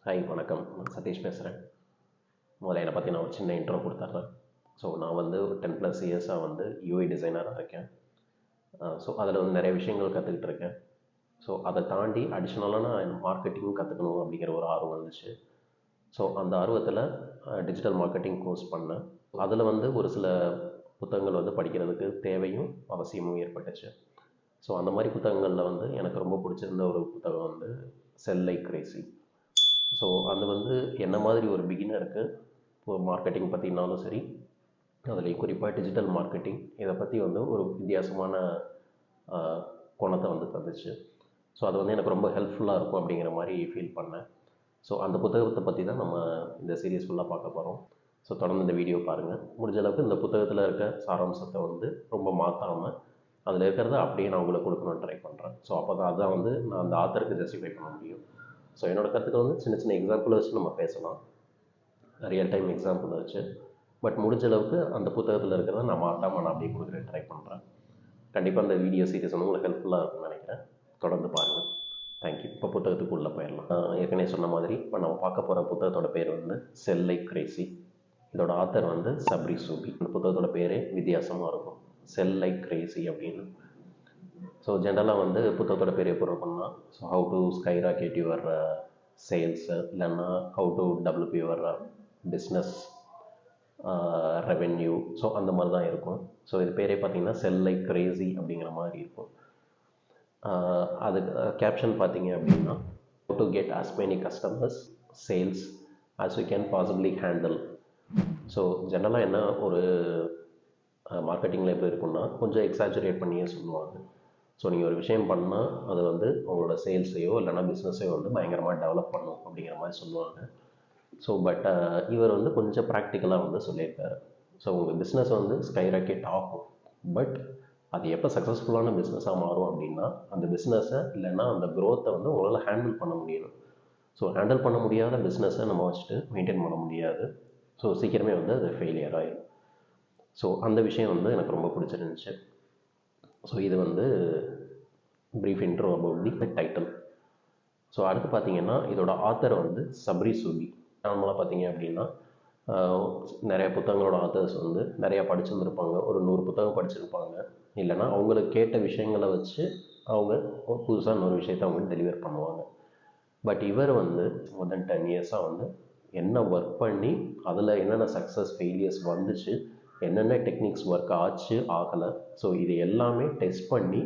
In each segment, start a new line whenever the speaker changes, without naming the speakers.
Hi வணக்கம். நான் சதீஷ் பேசுகிறேன். முதல்ல என்னை பற்றி நான் ஒரு சின்ன இன்ட்ரோ கொடுத்துட்றேன். ஸோ நான் வந்து ஒரு 10+ இயர்ஸாக வந்து யூஐ டிசைனராக இருக்கேன். ஸோ அதில் வந்து நிறைய விஷயங்கள் கற்றுக்கிட்டு இருக்கேன். ஸோ அதை தாண்டி அடிஷ்னலாக நான் மார்க்கெட்டிங் கற்றுக்கணும் அப்படிங்கிற ஒரு ஆர்வம் வந்துச்சு. ஸோ அந்த ஆர்வத்தில் டிஜிட்டல் மார்க்கெட்டிங் கோர்ஸ் பண்ணேன். அதில் வந்து ஒரு சில புத்தகங்கள் வந்து படிக்கிறதுக்கு தேவையும் அவசியமும் ஏற்பட்டுச்சு. ஸோ அந்த மாதிரி புத்தகங்களில் வந்து எனக்கு ரொம்ப பிடிச்சிருந்த ஒரு புத்தகம் வந்து செல் லைக் கிரேசி. ஸோ அது வந்து என்ன மாதிரி ஒரு பிகினருக்கு இப்போ மார்க்கெட்டிங் பற்றினாலும் சரி, அதுலேயும் குறிப்பாக டிஜிட்டல் மார்க்கெட்டிங் இதை பற்றி வந்து ஒரு வித்தியாசமான கோணத்தை வந்து தந்துச்சு. ஸோ அது வந்து எனக்கு ரொம்ப ஹெல்ப்ஃபுல்லாக இருக்கும் அப்படிங்கிற மாதிரி ஃபீல் பண்ணேன். ஸோ அந்த புத்தகத்தை பற்றி தான் நம்ம இந்த சீரீஸ் ஃபுல்லாக பார்க்க போகிறோம். ஸோ தொடர்ந்து இந்த வீடியோ பாருங்கள். முடிஞ்ச அளவுக்கு இந்த புத்தகத்தில் இருக்க சாராம்சத்தை வந்து ரொம்ப மாற்றாமல் அதில் இருக்கிறத அப்படியே நான் உங்களுக்கு கொடுக்கணும்னு ட்ரை பண்ணுறேன். ஸோ அப்போ தான் அதுதான் வந்து நான் அந்த ஆத்தருக்கு ஜஸ்டிஃபை பண்ண முடியும். ஸோ என்னோடய கருத்துக்கள் வந்து சின்ன சின்ன எக்ஸாம்பிள் வச்சு நம்ம பேசலாம், ரியல் டைம் எக்ஸாம்பிள் வச்சு. பட் முடிஞ்ச அளவுக்கு அந்த புத்தகத்தில் இருக்கிறத நான் மாற்றாமல் நான் அப்படியே கொடுக்குற ட்ரை பண்ணுறேன். கண்டிப்பாக அந்த வீடியோ சீரிஸ் வந்து உங்களுக்கு ஹெல்ப்ஃபுல்லாக இருக்கும்னு நினைக்கிறேன். தொடர்ந்து பாருங்கள். தேங்க்யூ. இப்போ புத்தகத்துக்கு உள்ளே போயிடலாம். ஏற்கனவே சொன்ன மாதிரி இப்போ நம்ம பார்க்க போகிற புத்தகத்தோட பேர் வந்து செல் லைக் கிரேசி. இதோட ஆத்தர் வந்து சப்ரி சூபி. இந்த புத்தகத்தோட பேரே வித்தியாசமாக இருக்கும், செல் லைக் கிரேசி அப்படின்னு. ஸோ ஜென்ரலாக வந்து புத்தகத்தோட பேர் எப்படி இருக்கும்னா, so how to sky rocket your sales, இல்லைன்னா how to develop your business revenue. So அந்த மாதிரி தான் இருக்கும். ஸோ இது பேரே பார்த்தீங்கன்னா செல் லைக் கிரேசி அப்படிங்கிற மாதிரி இருக்கும். அது கேப்ஷன் பார்த்தீங்க அப்படின்னா, to get as many customers sales as you can possibly handle. So ஜென்ரலாக என்ன ஒரு மார்க்கெட்டிங்கில் எப்படி இருக்குன்னா, கொஞ்சம் எக்ஸாஜரேட் பண்ணியே சொல்லுவாங்க. ஸோ நீங்கள் ஒரு விஷயம் பண்ணால் அது வந்து உங்களோட சேல்ஸையோ இல்லைனா பிஸ்னஸையோ வந்து பயங்கரமாக டெவலப் பண்ணும் அப்படிங்கிற மாதிரி சொல்லுவாங்க. ஸோ பட் இவர் வந்து கொஞ்சம் ப்ராக்டிக்கலாக வந்து சொல்லியிருக்காரு. ஸோ உங்கள் பிஸ்னஸ் வந்து ஸ்கை ராக்கெட் ஆகும், பட் அது எப்போ சக்ஸஸ்ஃபுல்லான பிஸ்னஸாக மாறும் அப்படின்னா, அந்த பிஸ்னஸை இல்லைன்னா அந்த க்ரோத்தை வந்து உங்களால் ஹேண்டில் பண்ண முடியணும். ஸோ ஹேண்டில் பண்ண முடியாத பிஸ்னஸை நம்ம வச்சுட்டு மெயின்டைன் பண்ண முடியாது. ஸோ சீக்கிரமே வந்து அது ஃபெயிலியர் ஆகிடும். ஸோ அந்த விஷயம் வந்து எனக்கு ரொம்ப பிடிச்சிருந்துச்சு. ஸோ இது வந்து brief intro about the title. So அடுத்து பார்த்தீங்கன்னா இதோட ஆத்தர் வந்து சப்ரி சூபி. நார்மலாக பார்த்தீங்க அப்படின்னா நிறைய புத்தகங்களோட ஆத்தர்ஸ் வந்து நிறையா படிச்சுருந்துருப்பாங்க. ஒரு 100 புத்தகம் படிச்சிருப்பாங்க. இல்லைனா அவங்களுக்கு கேட்ட விஷயங்களை வச்சு அவங்க புதுசாக இன்னொரு விஷயத்தை அவங்க டெலிவர் பண்ணுவாங்க. பட் இவர் வந்து மோர் தென் 10 இயர்ஸாக வந்து என்ன ஒர்க் பண்ணி அதில் என்னென்ன சக்ஸஸ் ஃபெயிலியர்ஸ் வந்துச்சு, என்னென்ன டெக்னிக்ஸ் ஒர்க் ஆச்சு ஆகலை, ஸோ இது எல்லாமே டெஸ்ட் பண்ணி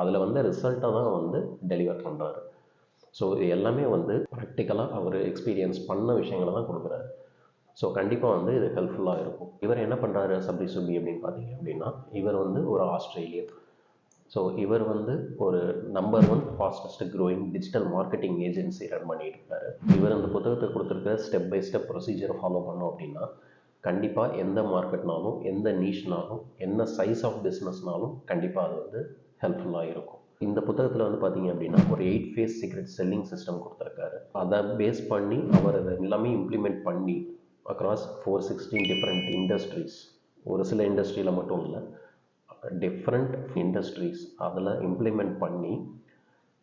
அதில் வந்து ரிசல்ட்டை தான் வந்து டெலிவர் பண்ணுறாரு. ஸோ இது எல்லாமே வந்து ப்ராக்டிக்கலாக அவர் எக்ஸ்பீரியன்ஸ் பண்ண விஷயங்களை தான் கொடுக்குறாரு. ஸோ கண்டிப்பாக வந்து இது ஹெல்ப்ஃபுல்லாக இருக்கும். இவர் என்ன பண்ணுறாரு சப்ரி சூபி அப்படின்னு பார்த்தீங்க அப்படின்னா, இவர் வந்து ஒரு ஆஸ்திரேலியன். ஸோ இவர் வந்து ஒரு number 1 fastest growing digital marketing agency run பண்ணிட்டு இருக்காரு. இவர் அந்த புத்தகத்தை கொடுத்துருக்க ஸ்டெப் பை ஸ்டெப் ப்ரொசீஜரை ஃபாலோ பண்ணோம் அப்படின்னா, கண்டிப்பாக எந்த மார்க்கெட்னாலும் எந்த நீஷ்னாலும் என்ன சைஸ் ஆஃப் பிஸ்னஸ்னாலும் கண்டிப்பாக அது வந்து ஹெல்ப்ஃபுல்லாக இருக்கும். இந்த புத்தகத்தில் வந்து பார்த்தீங்க அப்படின்னா ஒரு 8 phase சீக்ரெட் செல்லிங் சிஸ்டம் கொடுத்துருக்காரு. அதை பேஸ் பண்ணி அவர் அதை எல்லாமே இம்ப்ளிமெண்ட் பண்ணி அக்ராஸ் 416 டிஃப்ரெண்ட் இண்டஸ்ட்ரீஸ், ஒரு சில இண்டஸ்ட்ரியில் மட்டும் இல்லை, டிஃப்ரெண்ட் இண்டஸ்ட்ரீஸ் அதில் இம்ப்ளிமெண்ட் பண்ணி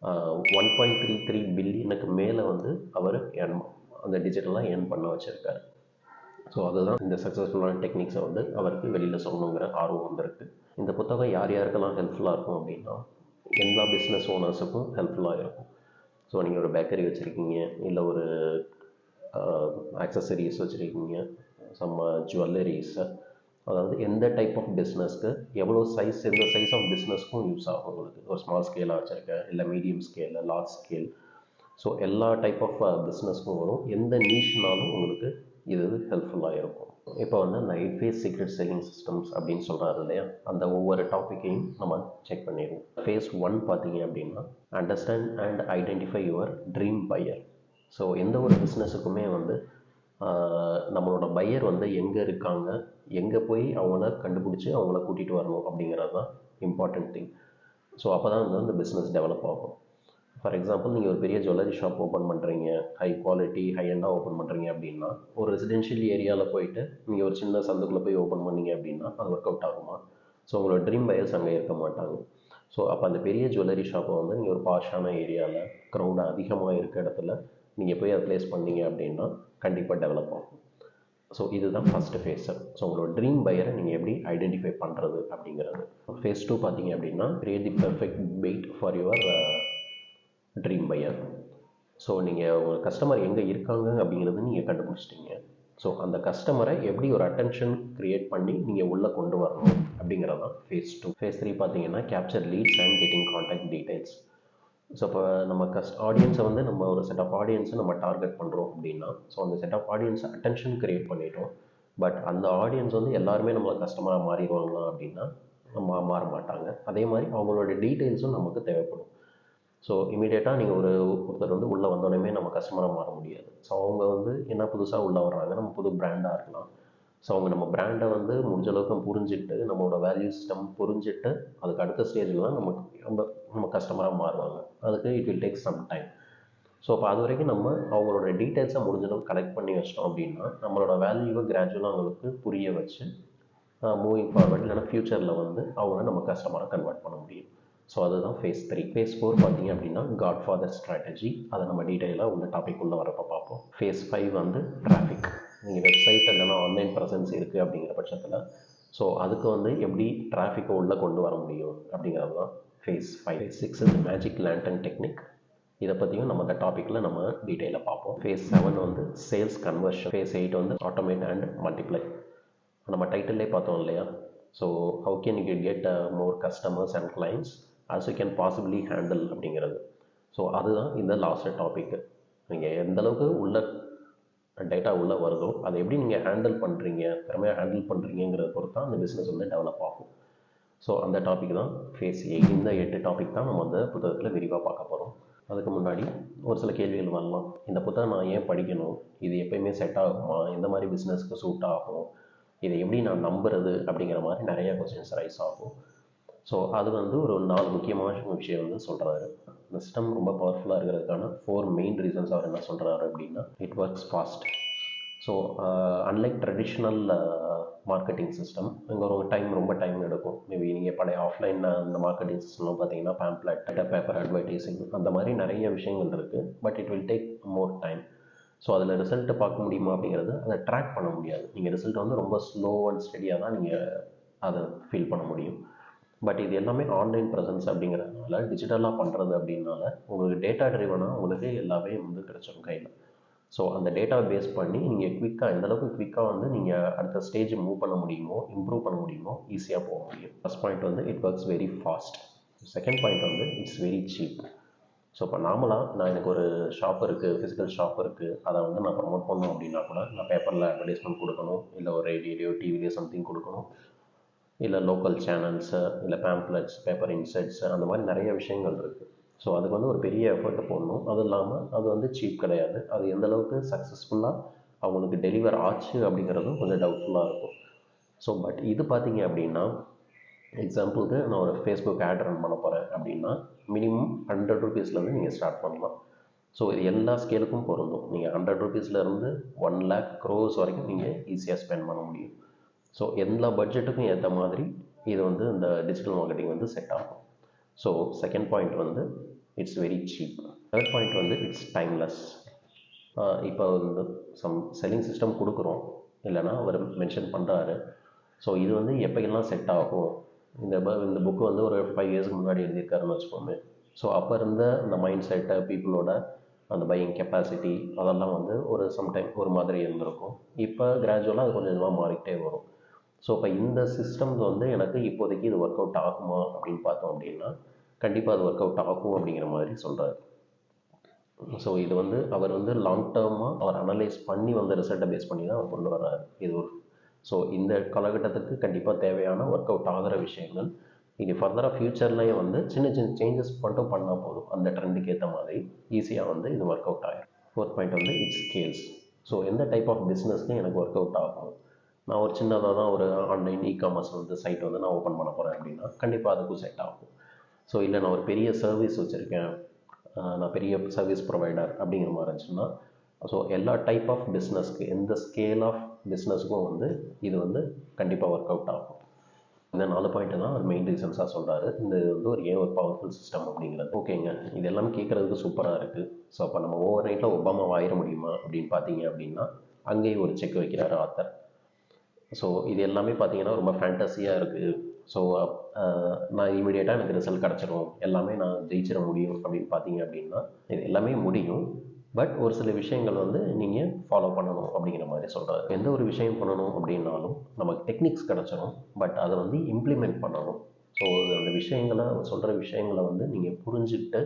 1.33 பில்லியனுக்கு மேலே வந்து அவர் அந்த டிஜிட்டலாக ஏர்ன் பண்ண வச்சுருக்காரு. ஸோ அதுதான் இந்த சக்ஸஸ்ஃபுல்லான டெக்னிக்ஸை வந்து அவருக்கு வெளியில் சொல்லணுங்கிற ஆர்வம் வந்திருக்கு. இந்த புத்தகம் யார் யாருக்கெல்லாம் ஹெல்ப்ஃபுல்லாக இருக்கும் அப்படின்னா, எல்லா பிஸ்னஸ் ஓனர்ஸுக்கும் ஹெல்ப்ஃபுல்லாக இருக்கும். ஸோ நீங்கள் ஒரு பேக்கரி வச்சுருக்கீங்க, இல்லை ஒரு ஆக்சசரிஸ் வச்சுருக்கீங்க, சம் ஜுவல்லரிஸ், அதாவது எந்த டைப் ஆஃப் பிஸ்னஸ்க்கு எவ்வளோ சைஸ், எந்த சைஸ் ஆஃப் பிஸ்னஸ்க்கும் யூஸ் ஆகும் உங்களுக்கு. ஒரு ஸ்மால் ஸ்கேலாக வச்சுருக்கேன், இல்லை medium scale, large scale. So எல்லா டைப் ஆஃப் பிஸ்னஸ்க்கும் வரும். எந்த நீஷ்னாலும் உங்களுக்கு இது ஹெல்ப்ஃபுல்லாக இருக்கும். இப்போ வந்து அந்த 8 phase சீக்ரெட் செல்லிங் சிஸ்டம்ஸ் அப்படின்னு சொல்கிறாரு இல்லையா, அந்த ஒவ்வொரு டாப்பிக்கையும் நம்ம செக் பண்ணிடுவோம். phase 1 பார்த்தீங்க அப்படின்னா, understand and identify your dream buyer. So எந்த ஒரு பிஸ்னஸுக்குமே வந்து நம்மளோட பையர் வந்து எங்கே இருக்காங்க, எங்கே போய் அவங்கள கண்டுபிடிச்சி அவங்கள கூட்டிகிட்டு வரணும் அப்படிங்கிறது தான் இம்பார்ட்டண்ட் திங். ஸோ அப்போ தான் வந்து அந்த பிஸ்னஸ் டெவலப் ஆகும். ஃபார் எக்ஸாம்பிள், நீங்கள் ஒரு பெரிய ஜுவல்லரி ஷாப் ஓப்பன் பண்ணுறீங்க, ஹை குவாலிட்டி ஹை எண்டாக ஓப்பன் பண்ணுறீங்க அப்படின்னா, ஒரு ரெசிடென்ஷியல் ஏரியாவில் போயிட்டு நீங்கள் ஒரு சின்ன சந்துக்குள்ளே போய் ஓப்பன் பண்ணீங்க அப்படின்னா அது ஒர்க் அவுட் ஆகுமா? ஸோ உங்களோட ட்ரீம் பையர்ஸ் அங்கே இருக்க மாட்டாங்க. ஸோ அப்போ அந்த பெரிய ஜுவல்லரி ஷாப்பை வந்து நீங்கள் ஒரு பாஷான ஏரியாவில் க்ரௌடு அதிகமாக இருக்க இடத்துல நீங்கள் போய் அதை ப்ளேஸ் பண்ணீங்க அப்படின்னா கண்டிப்பாக டெவலப் ஆகும். ஸோ இதுதான் ஃபஸ்ட்டு ஃபேஸு. ஸோ உங்களோட ட்ரீம் பையரை நீங்கள் எப்படி ஐடென்டிஃபை பண்ணுறது அப்படிங்கிறது. ஃபேஸ் 2 பார்த்தீங்க அப்படின்னா create the perfect bait for your dream buyer. So நீங்கள் உங்கள் கஸ்டமர் எங்கே இருக்காங்க அப்படிங்கிறது நீங்கள் கண்டுபிடிச்சிட்டிங்க. ஸோ அந்த கஸ்டமரை எப்படி ஒரு அட்டென்ஷன் க்ரியேட் பண்ணி நீங்கள் உள்ளே கொண்டு வரணும் அப்படிங்கிறது தான் ஃபேஸ் 2. ஃபேஸ் 3 பார்த்தீங்கன்னா capture leads and getting contact details. So இப்போ நம்ம ஆடியன்ஸை வந்து நம்ம ஒரு செட் ஆஃப் ஆடியன்ஸை நம்ம டார்கெட் பண்ணுறோம் அப்படின்னா, ஸோ அந்த செட் ஆஃப் ஆடியன்ஸை அட்டென்ஷன் க்ரியேட் பண்ணிட்டோம். பட் அந்த ஆடியன்ஸ் வந்து எல்லாருமே நம்மளை கஸ்டமராக மாறிடுவாங்களா அப்படின்னா மாற மாட்டாங்க. அதே மாதிரி அவங்களோட டீட்டெயில்ஸும் நமக்கு தேவைப்படும். ஸோ இமீடியட்டாக நீங்கள் ஒருத்தர் வந்து உள்ளே வந்தோடனே நம்ம கஸ்டமராக மாற முடியாது. ஸோ அவங்க வந்து என்ன புதுசாக உள்ளே வர்றாங்க, நம்ம புது பிராண்டாக இருக்கலாம். ஸோ அவங்க நம்ம பிராண்டை வந்து முடிஞ்ச அளவுக்கு புரிஞ்சுட்டு, நம்மளோட வேல்யூ சிஸ்டம் புரிஞ்சுட்டு, அதுக்கு அடுத்த ஸ்டேஜில் தான் நம்ம கஸ்டமராக மாறுவாங்க. அதுக்கு it will take some time. So அப்போ அது வரைக்கும் நம்ம அவங்களோட டீட்டெயில்ஸை முடிஞ்ச அளவுக்கு கலெக்ட் பண்ணி வச்சிட்டோம் அப்படின்னா நம்மளோட வேல்யூவை கிராஜுவலாக அவங்களுக்கு புரிய வச்சு மூவிங் ஃபார்வர்ட் இல்லைனா ஃப்யூச்சரில் வந்து அவங்கள நம்ம கஸ்டமராக கன்வெர்ட் பண்ண முடியும். ஸோ அதுதான் ஃபேஸ் 3. ஃபேஸ் 4 பார்த்தீங்க அப்படின்னா காட்ஃபாதர் ஸ்ட்ராட்டஜி. அதை நம்ம டீட்டெயிலாக உள்ள டாபிக் உள்ள வரப்போ பார்ப்போம். ஃபேஸ் 5 வந்து டிராஃபிக். நீங்கள் வெப்சைட் இல்லைனா ஆன்லைன் ப்ரெசன்ஸ் இருக்குது அப்படிங்கிற பட்சத்தில் ஸோ அதுக்கு வந்து எப்படி டிராஃபிக்கை உள்ளே கொண்டு வர முடியும் அப்படிங்கிறது தான் ஃபேஸ் 5. ஃபேஸ் 6 வந்து மேஜிக் லேண்டன் டெக்னிக். இதை பற்றியும் நம்ம அந்த டாப்பிக்கில் நம்ம டீட்டெயிலாக பார்ப்போம். ஃபேஸ் 7 வந்து சேல்ஸ் கன்வர்ஷன். ஃபேஸ் 8 வந்து ஆட்டோமேட் அண்ட் மல்டிப்ளை. நம்ம டைட்டில்லே பார்த்தோம் இல்லையா. So how can you get more customers and clients as you can possibly handle அப்படிங்கிறது. ஸோ அதுதான் இந்த லாஸ்ட் டாபிக். நீங்கள் எந்த அளவுக்கு உள்ள டேட்டா உள்ளே வருதோ அதை எப்படி நீங்கள் ஹேண்டில் பண்ணுறீங்க, திறமையாக ஹேண்டில் பண்ணுறீங்கிறத பொறுத்து தான் அந்த பிஸ்னஸ் வந்து டெவலப் ஆகும். ஸோ அந்த டாபிக் தான் ஃபேஸ் 8. இந்த 8 டாபிக் தான் நம்ம அந்த புத்தகத்தில் விரிவாக பார்க்க போகிறோம். அதுக்கு முன்னாடி ஒரு சில கேள்விகள் வரலாம். இந்த புத்தகம் நான் ஏன் படிக்கணும், இது எப்பயுமே செட் ஆகுமா, எந்த மாதிரி பிஸ்னஸ்க்கு சூட் ஆகும், இதை எப்படி நான் நம்புறது அப்படிங்கிற மாதிரி நிறைய கொஸ்டின்ஸ் ரைஸ் ஆகும். ஸோ அது வந்து ஒரு 4 முக்கியமான விஷயம் வந்து சொல்கிறாரு. இந்த சிஸ்டம் ரொம்ப பவர்ஃபுல்லாக இருக்கிறதுக்கான 4 மெயின் ரீசன்ஸ் அவர் என்ன சொல்கிறாரு அப்படின்னா, it works fast. So unlike traditional marketing system, இங்கே ஒரு ரொம்ப டைம் எடுக்கும். மேபி நீங்கள் பழைய ஆஃப்லைன் அந்த மார்க்கெட்டிங் சிஸ்டம்லாம் பார்த்தீங்கன்னா பேம்ப்ளெட், பேப்பர் அட்வர்டைஸிங் அந்த மாதிரி நிறைய விஷயங்கள் இருக்குது. But it will take more time. So அதில் ரிசல்ட்டை பார்க்க முடியுமா அப்படிங்கிறது அதை ட்ராக் பண்ண முடியாது. நீங்கள் ரிசல்ட் வந்து ரொம்ப ஸ்லோ அண்ட் ஸ்டெடியாக தான் நீங்கள் அதை ஃபீல் பண்ண முடியும். பட் இது எல்லாமே ஆன்லைன் ப்ரெசன்ஸ் அப்படிங்கிறதுனால, டிஜிட்டலாக பண்ணுறது அப்படின்னால உங்களுக்கு டேட்டா ட்ரிவனாக உங்களுக்கு எல்லாமே வந்து கிடச்சிடும் கையில். ஸோ அந்த டேட்டா பேஸ் பண்ணி நீங்கள் குவிக்காக எந்தளவுக்கு குவிக்காக வந்து நீங்கள் அடுத்த ஸ்டேஜ் மூவ் பண்ண முடியுமோ, இம்ப்ரூவ் பண்ண முடியுமோ, ஈஸியாக போக முடியும். ஃபர்ஸ்ட் பாயிண்ட் வந்து it works very fast. Second point வந்து இட்ஸ் வெரி சீப். ஸோ இப்போ நார்மலாக எனக்கு ஒரு ஷாப் இருக்குது, ஃபிசிக்கல் ஷாப் இருக்குது, அதை வந்து நான் ப்ரமோட் பண்ணணும் அப்படின்னா கூட நான் பேப்பரில் அட்வர்டைஸ்மெண்ட் கொடுக்கணும், இல்லை ஒரு ரேடியோலையோ டிவிலையோ சம்திங் கொடுக்கணும், இல்லை லோக்கல் சேனல்ஸு, இல்லை பேம்ப்ளெட்ஸ், பேப்பர் இன்செட்ஸு, அந்த மாதிரி நிறைய விஷயங்கள் இருக்குது. ஸோ அதுக்கு வந்து ஒரு பெரிய எஃபர்ட்டை போடணும். அதுவும் இல்லாமல் அது வந்து சீப் கிடையாது. அது எந்தளவுக்கு சக்ஸஸ்ஃபுல்லாக அவங்களுக்கு டெலிவர் ஆச்சு அப்படிங்கிறதும் கொஞ்சம் டவுட்ஃபுல்லாக இருக்கும். ஸோ பட் இது பார்த்தீங்க அப்படின்னா, எக்ஸாம்பிளுக்கு நான் ஒரு ஃபேஸ்புக் ஆட் ரன் பண்ண போகிறேன் அப்படின்னா மினிமம் 100 ரூபீஸ்லேருந்து நீங்கள் ஸ்டார்ட் பண்ணலாம். ஸோ இது எல்லா ஸ்கேலுக்கும் பொருந்தும். நீங்கள் 100 ரூபீஸ்லேருந்து 1 lakh crores வரைக்கும் நீங்கள் ஈஸியாக ஸ்பெண்ட் பண்ண முடியும். ஸோ எல்லா பட்ஜெட்டுக்கும் ஏற்ற மாதிரி இது வந்து இந்த டிஜிட்டல் மார்க்கெட்டிங் வந்து செட் ஆகும். ஸோ செகண்ட் பாயிண்ட் வந்து it's very cheap. Third point வந்து இட்ஸ் டைம்லெஸ். இப்போ வந்து செல்லிங் சிஸ்டம் கொடுக்குறோம், இல்லைனா அவர் மென்ஷன் பண்ணுறாரு. ஸோ இது வந்து எப்போயெல்லாம் செட் ஆகும், இந்த புக்கு வந்து ஒரு 5 இயர்ஸ்க்கு முன்னாடி எழுதியிருக்காருன்னு வச்சுக்கோமே. ஸோ அப்போ இருந்த அந்த மைண்ட் செட்டை, பீப்புளோட அந்த பையிங் கெப்பாசிட்டி அதெல்லாம் வந்து ஒரு சம்டைம் ஒரு மாதிரி இருந்திருக்கும். இப்போ கிராஜுவலாக அது கொஞ்சம் கொஞ்சமாக மாறிக்கிட்டே வரும். ஸோ இப்போ இந்த சிஸ்டம் வந்து எனக்கு இப்போதைக்கு இது ஒர்க் அவுட் ஆகுமா அப்படின்னு பார்த்தோம் அப்படின்னா கண்டிப்பாக அது ஒர்க் அவுட் ஆகும் அப்படிங்கிற மாதிரி சொல்கிறார். ஸோ இது வந்து அவர் வந்து லாங் டேர்மாக அவர் அனலைஸ் பண்ணி வந்த ரிசல்ட்டை பேஸ் பண்ணி தான் அவர் கொண்டு வர்றாரு. இது ஒரு ஸோ இந்த காலகட்டத்துக்கு கண்டிப்பாக தேவையான ஒர்க் அவுட் ஆகிற விஷயங்கள். இது ஃபர்தராக ஃப்யூச்சர்லேயே வந்து சின்ன சின்ன சேஞ்சஸ் மட்டும் பண்ணால் போதும், அந்த ட்ரெண்டுக்கு ஏற்ற மாதிரி ஈஸியாக வந்து இது ஒர்க் அவுட் ஆகிடும். ஃபோர்த் பாயிண்ட் வந்து இட்ஸ் ஸ்கேல்ஸ். ஸோ எந்த டைப் ஆஃப் பிஸ்னஸ்க்கு எனக்கு ஒர்க் அவுட் ஆகும், நான் ஒரு சின்னதாக தான் ஒரு ஆன்லைன் இ-காமர்ஸ் வந்து சைட் வந்து நான் ஓப்பன் பண்ண போகிறேன் அப்படின்னா கண்டிப்பாக அதுக்கும் செட் ஆகும். ஸோ இல்லை நான் ஒரு பெரிய சர்வீஸ் வச்சுருக்கேன், நான் பெரிய சர்வீஸ் ப்ரொவைடர் அப்படிங்கிற மாதிரி இருந்துச்சுன்னா, ஸோ எல்லா டைப் ஆஃப் பிஸ்னஸ்க்கு, எந்த ஸ்கேல் ஆஃப் பிஸ்னஸ்க்கும் வந்து இது வந்து கண்டிப்பாக ஒர்க் அவுட் ஆகும். இந்த 4 பாயிண்ட் தான் அவர் மெயின் ரீசன்ஸாக சொல்கிறாரு. இந்த வந்து ஒரு பவர்ஃபுல் சிஸ்டம் அப்படிங்கிறது. ஓகேங்க, இது எல்லாமே கேட்குறதுக்கு சூப்பராக இருக்குது. ஸோ அப்போ நம்ம ஓவர் நைட்டில் ஒபாமா ஆயிட முடியுமா அப்படின்னு பார்த்தீங்க அப்படின்னா, அங்கேயும் ஒரு செக் வைக்கிறாரு ஆத்தர். ஸோ இது எல்லாமே பார்த்தீங்கன்னா ரொம்ப ஃபேண்டஸியாக இருக்குது. ஸோ நான் இமீடியட்டாக எனக்கு ரிசல்ட் கிடச்சிரும், எல்லாமே நான் ஜெயிச்சிட முடியும் அப்படின்னு பார்த்தீங்க அப்படின்னா, இது எல்லாமே முடியும். பட் ஒரு சில விஷயங்கள் வந்து நீங்கள் ஃபாலோ பண்ணணும் அப்படிங்கிற மாதிரி சொல்கிறாரு. எந்த ஒரு விஷயம் பண்ணணும் அப்படின்னாலும் நமக்கு டெக்னிக்ஸ் கிடச்சிரும், பட் அதை வந்து இம்ப்ளிமெண்ட் பண்ணணும். ஸோ அந்த விஷயங்களை, சொல்கிற விஷயங்களை வந்து நீங்கள் புரிஞ்சுக்கிட்டு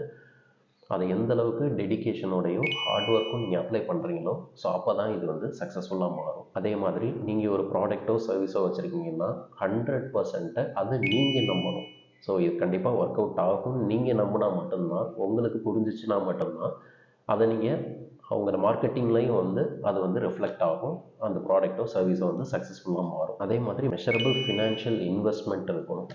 அதை எந்த அளவுக்கு டெடிக்கேஷனோடையும் ஹார்ட் ஒர்க்கும் நீங்கள் அப்ளை பண்ணுறீங்களோ, ஸோ அப்போ தான் இது வந்து சக்ஸஸ்ஃபுல்லாக மாறும். அதே மாதிரி நீங்கள் ஒரு ப்ராடக்ட்டோ சர்வீஸோ வச்சுருக்கீங்கன்னா 100% அதை நீங்கள் நம்பணும். ஸோ இது கண்டிப்பாக ஒர்க் அவுட் ஆகும் நீங்கள் நம்பினா மட்டும்தான், உங்களுக்கு புரிஞ்சிச்சுன்னா மட்டும்தான் அதை நீங்கள் அவங்கள மார்க்கெட்டிங்லேயும் வந்து அது வந்து ரிஃப்ளெக்ட் ஆகும், அந்த ப்ராடக்ட்டோ சர்வீஸோ வந்து சக்ஸஸ்ஃபுல்லாக மாறும். அதே மாதிரி மெஷரபிள் ஃபினான்ஷியல் இன்வெஸ்ட்மெண்ட் இருக்கணும்.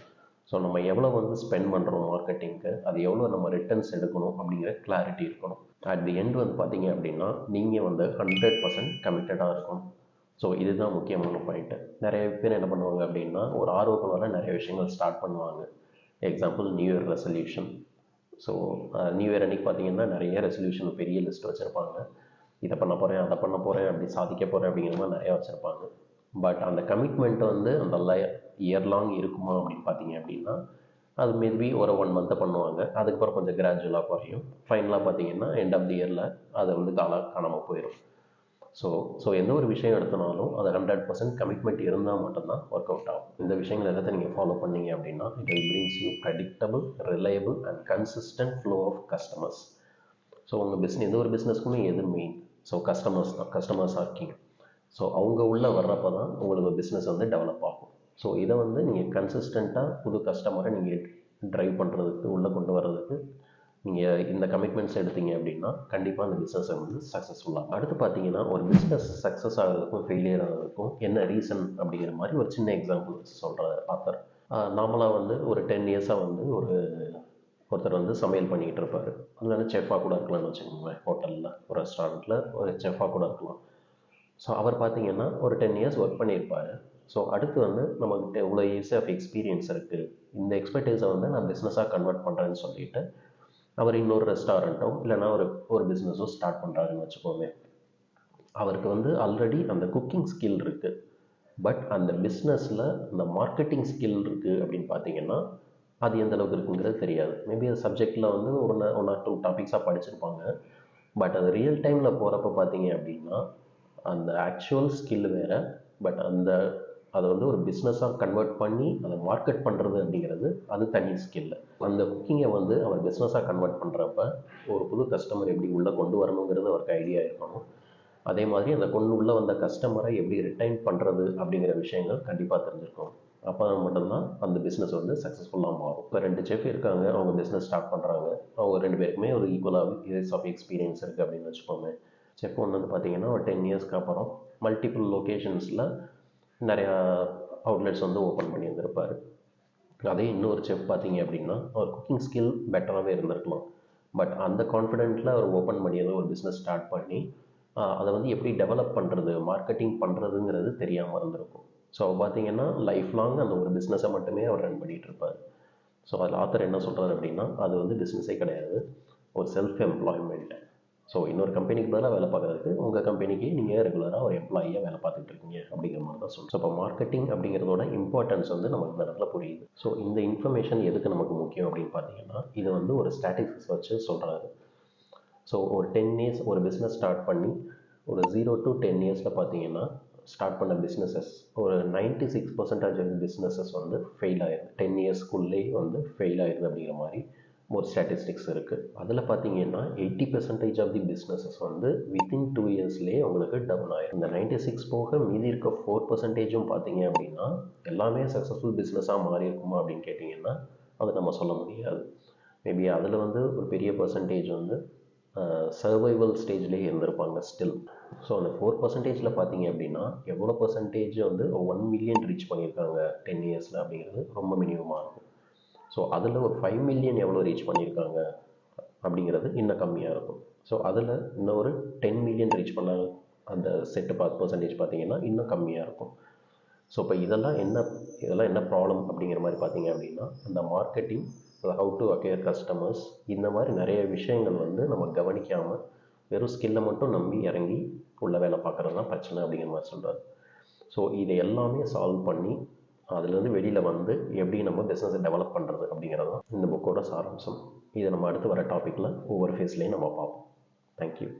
ஸோ நம்ம எவ்வளோ வந்து ஸ்பெண்ட் பண்ணுறோம் மார்க்கெட்டிங்க்கு, அது எவ்வளோ நம்ம ரிட்டர்ன்ஸ் எடுக்கணும் அப்படிங்கிற கிளாரிட்டி இருக்கணும். அட் தி எண்ட் வந்து பார்த்தீங்க அப்படின்னா நீங்கள் வந்து 100% கமிட்டடாக இருக்கணும். ஸோ இதுதான் முக்கியமான பாயிண்ட்டு. நிறைய பேர் என்ன பண்ணுவாங்க அப்படின்னா, ஒரு ஆர்வக்குள்ளார நிறைய விஷயங்கள் ஸ்டார்ட் பண்ணுவாங்க. Example new year resolution. So new year அன்றைக்கி பார்த்தீங்கன்னா நிறைய ரெசல்யூஷன் பெரிய லிஸ்ட் வச்சுருப்பாங்க. இதை பண்ண போகிறேன், அதை பண்ண போகிறேன், அப்படி சாதிக்க போகிறேன் அப்படிங்கிற மாதிரி நிறையா வச்சுருப்பாங்க. பட் அந்த கமிட்மெண்ட் வந்து அந்த இயர் லாங் இருக்குமா அப்படின்னு பார்த்தீங்க அப்படின்னா, அது மேபி ஒரு 1 மந்த்தை பண்ணுவாங்க. அதுக்கப்புறம் கொஞ்சம் கிராஜுவலாக குறையும். ஃபைனலாக பார்த்தீங்கன்னா எண்ட் ஆஃப் தி இயரில் அதை வந்து காணாமல் போயிடும். ஸோ எந்த ஒரு விஷயம் எடுத்தனாலும் அது 100% கமிட்மெண்ட் இருந்தால் மட்டும்தான் ஒர்க் அவுட் ஆகும். இந்த விஷயங்கள் எல்லாத்தையும் நீங்கள் ஃபாலோ பண்ணீங்க அப்படின்னா, it will brings you predictable, reliable and consistent flow of customers. So உங்கள் எந்த ஒரு பிஸ்னஸ்க்குமே எது மெயின்? ஸோ கஸ்டமர்ஸ் தான். கஸ்டமர்ஸாக இருக்கீங்க. ஸோ அவங்க உள்ளே வர்றப்போ தான் உங்களுக்கு பிஸ்னஸ் வந்து டெவலப் ஆகும். ஸோ இதை வந்து நீங்கள் கன்சிஸ்டண்ட்டாக புது கஸ்டமரை நீங்கள் ட்ரைவ் பண்ணுறதுக்கு, உள்ளே கொண்டு வர்றதுக்கு நீங்கள் இந்த கமிட்மெண்ட்ஸ் எடுத்தீங்க அப்படின்னா கண்டிப்பாக அந்த பிஸ்னஸை வந்து சக்ஸஸ்ஃபுல்லாக. அடுத்து பார்த்தீங்கன்னா, ஒரு பிஸ்னஸ் சக்ஸஸ் ஆகிறதுக்கும் ஃபெயிலியர் ஆகிறதுக்கும் என்ன ரீசன் அப்படிங்கிற மாதிரி ஒரு சின்ன எக்ஸாம்பிள் சொல்கிற ஆத்தர். நார்மலாக வந்து ஒரு 10 இயர்ஸாக வந்து ஒருத்தர் வந்து சமையல் பண்ணிக்கிட்டு இருப்பார். இல்லைன்னா செஃப்பாக கூட இருக்கலாம்னு வச்சுக்கோங்களேன். ஹோட்டலில், ஒரு ரெஸ்டாரண்ட்டில் ஒரு செஃப்பாக கூட இருக்கலாம். ஸோ அவர் பார்த்தீங்கன்னா ஒரு 10 இயர்ஸ் ஒர்க் பண்ணியிருப்பார். ஸோ அடுத்து வந்து நம்மக்கிட்ட இவ்வளோ இயர்ஸ் ஆஃப் எக்ஸ்பீரியன்ஸ் இருக்குது, இந்த எக்ஸ்பர்டைஸை வந்து நான் பிஸ்னஸாக கன்வெர்ட் பண்ணுறேன்னு சொல்லிட்டு அவர் இன்னொரு ரெஸ்டாரண்ட்டோ இல்லைனா ஒரு பிஸ்னஸோ ஸ்டார்ட் பண்ணுறாருன்னு வச்சுக்கோங்க. அவருக்கு வந்து ஆல்ரெடி அந்த குக்கிங் ஸ்கில் இருக்குது. பட் அந்த பிஸ்னஸில் அந்த மார்க்கெட்டிங் ஸ்கில் இருக்குது அப்படின்னு பார்த்தீங்கன்னா, அது எந்த அளவுக்கு இருக்குங்கிறது தெரியாது. மேபி அந்த சப்ஜெக்டில் வந்து ஒன் ஆர் 2 டாபிக்ஸாக படிச்சிருப்பாங்க. பட் அது ரியல் டைமில் போகிறப்ப பார்த்தீங்க அப்படின்னா அந்த ஆக்சுவல் ஸ்கில் வேறு. பட் அதை வந்து ஒரு பிஸ்னஸாக கன்வெர்ட் பண்ணி அதை மார்க்கெட் பண்ணுறது அப்படிங்கிறது அது தனி ஸ்கில். அந்த குக்கிங்கை வந்து அவர் பிஸ்னஸாக கன்வெர்ட் பண்ணுறப்ப ஒரு புது கஸ்டமர் எப்படி உள்ளே கொண்டு வரணுங்கிறது அவருக்கு ஐடியா இருக்கணும். அதே மாதிரி அந்த உள்ளே வந்த கஸ்டமரை எப்படி ரிட்டைன் பண்ணுறது அப்படிங்கிற விஷயங்கள் கண்டிப்பாக தெரிஞ்சிருக்கணும். அப்போ மட்டும்தான் அந்த பிஸ்னஸ் வந்து சக்ஸஸ்ஃபுல்லாக மாறும். இப்போ 2 செஃப் இருக்காங்க, அவங்க பிஸ்னஸ் ஸ்டார்ட் பண்ணுறாங்க. அவங்க 2 பேருக்குமே ஒரு ஈக்குவலாக இயர்ஸ் ஆஃப் எக்ஸ்பீரியன்ஸ் இருக்குது அப்படின்னு வச்சுக்கோங்க. செஃப் ஒன்று வந்து பார்த்தீங்கன்னா ஒரு 10 இயர்ஸ்க்கு அப்புறம் மல்டிபிள் லொக்கேஷன்ஸில் நிறையா அவுட்லெட்ஸ் வந்து ஓப்பன் பண்ணி வந்திருப்பார். அதே இன்னொரு செஃப் பார்த்தீங்க அப்படின்னா அவர் குக்கிங் ஸ்கில் பெட்டராகவே இருந்திருக்கலாம். பட் அந்த கான்ஃபிடென்ட்டில் அவர் ஓப்பன் பண்ணியது ஒரு பிஸ்னஸ் ஸ்டார்ட் பண்ணி அதை வந்து எப்படி டெவலப் பண்ணுறது, மார்க்கெட்டிங் பண்ணுறதுங்கிறது தெரியாமல் இருந்திருக்கும். ஸோ பார்த்தீங்கன்னா லைஃப் லாங் அந்த ஒரு பிஸ்னஸை மட்டுமே அவர் ரன் பண்ணிகிட்டு இருப்பார். ஸோ அதில் ஆத்தர் என்ன சொல்கிறார் அப்படின்னா, அது வந்து பிஸ்னஸே கிடையாது, ஒரு செல்ஃப் எம்ப்ளாய்மெண்ட். ஸோ இன்னொரு கம்பெனிக்கு பதிலாக வேலை பார்க்குறதுக்கு உங்கள் கம்பெனிக்கு நீங்கள் ரெகுலராக ஒரு எம்ப்ளாயியாக வேலை பார்த்துட்டு இருக்கீங்க அப்படிங்கிற மாதிரி தான் சொல்லுங்கள். ஸோ இப்போ மார்க்கெட்டிங் அப்படிங்கிறதோட இம்பார்ட்டன்ஸ் வந்து நமக்கு இந்த இடத்துல புரியுது. ஸோ இந்த இன்ஃபர்மேஷன் எதுக்கு நமக்கு முக்கியம் அப்படின்னு பார்த்தீங்கன்னா, இது வந்து ஒரு ஸ்டாட்டிஸ்டிக்ஸ் வச்சு சொல்கிறாரு. ஸோ ஒரு 10 இயர்ஸ் ஒரு பிஸ்னஸ் ஸ்டார்ட் பண்ணி ஒரு 0 to 10 இயர்ஸில் பார்த்தீங்கன்னா ஸ்டார்ட் பண்ண பிஸ்னஸஸ் ஒரு 96% பிஸ்னஸஸ் வந்து ஃபெயில் ஆயிடுது. 10 இயர்ஸ்க்குள்ளே வந்து ஃபெயில் ஆயிடுது அப்படிங்கிற மாதிரி ஒரு ஸ்டாட்டிஸ்டிக்ஸ் இருக்குது. அதில் பார்த்தீங்கன்னா 80% ஆஃப் தி பிஸ்னஸஸ் வந்து வித்தின் 2 இயர்ஸ்லேயே உங்களுக்கு டவுன் ஆயிடும். இந்த 96 போக மீதி இருக்க 4%ம் பார்த்தீங்க அப்படின்னா எல்லாமே சக்ஸஸ்ஃபுல் பிஸ்னஸாக மாறி இருக்குமா அப்படின்னு கேட்டிங்கன்னா அது நம்ம சொல்ல முடியாது. மேபி அதில் வந்து ஒரு பெரிய பர்சன்டேஜ் வந்து சர்வைவல் ஸ்டேஜ்லேயே இருந்திருப்பாங்க ஸ்டில். ஸோ அந்த 4%ல் பார்த்தீங்க அப்படின்னா எவ்வளோ பர்சன்டேஜ் வந்து 1 மில்லியன் ரீச் பண்ணியிருக்காங்க 10 இயர்ஸில் அப்படிங்கிறது ரொம்ப மினிமமாக இருக்கும். ஸோ அதில் ஒரு 5 மில்லியன் எவ்வளோ ரீச் பண்ணியிருக்காங்க அப்படிங்கிறது இன்னும் கம்மியாக இருக்கும். ஸோ அதில் இன்னும் ஒரு 10 மில்லியன் ரீச் பண்ண அந்த செட்டு பர்சன்டேஜ் பார்த்தீங்கன்னா இன்னும் கம்மியாக இருக்கும். ஸோ இப்போ இதெல்லாம் என்ன ப்ராப்ளம் அப்படிங்கிற மாதிரி பார்த்தீங்க அப்படின்னா, அந்த மார்க்கெட்டிங், ஹவு டு அக்யர் கஸ்டமர்ஸ், இந்த மாதிரி நிறைய விஷயங்கள் வந்து நம்ம கவனிக்காமல் வெறும் ஸ்கில்லை மட்டும் நம்பி இறங்கி உள்ள வேலை பார்க்குறது தான் பிரச்சனை அப்படிங்கிற மாதிரி சொல்கிறார். ஸோ இதை எல்லாமே சால்வ் பண்ணி அதுலேருந்து வெளியில் வந்து எப்படி நம்ம பிஸ்னஸை டெவலப் பண்ணுறது அப்படிங்கிறது தான் இந்த புக்கோட சாராம்சம். இதை நம்ம அடுத்து வர டாப்பிக்கில் ஒவ்வொரு ஃபேஸ்லேயும் நம்ம பார்ப்போம். தேங்க்யூ.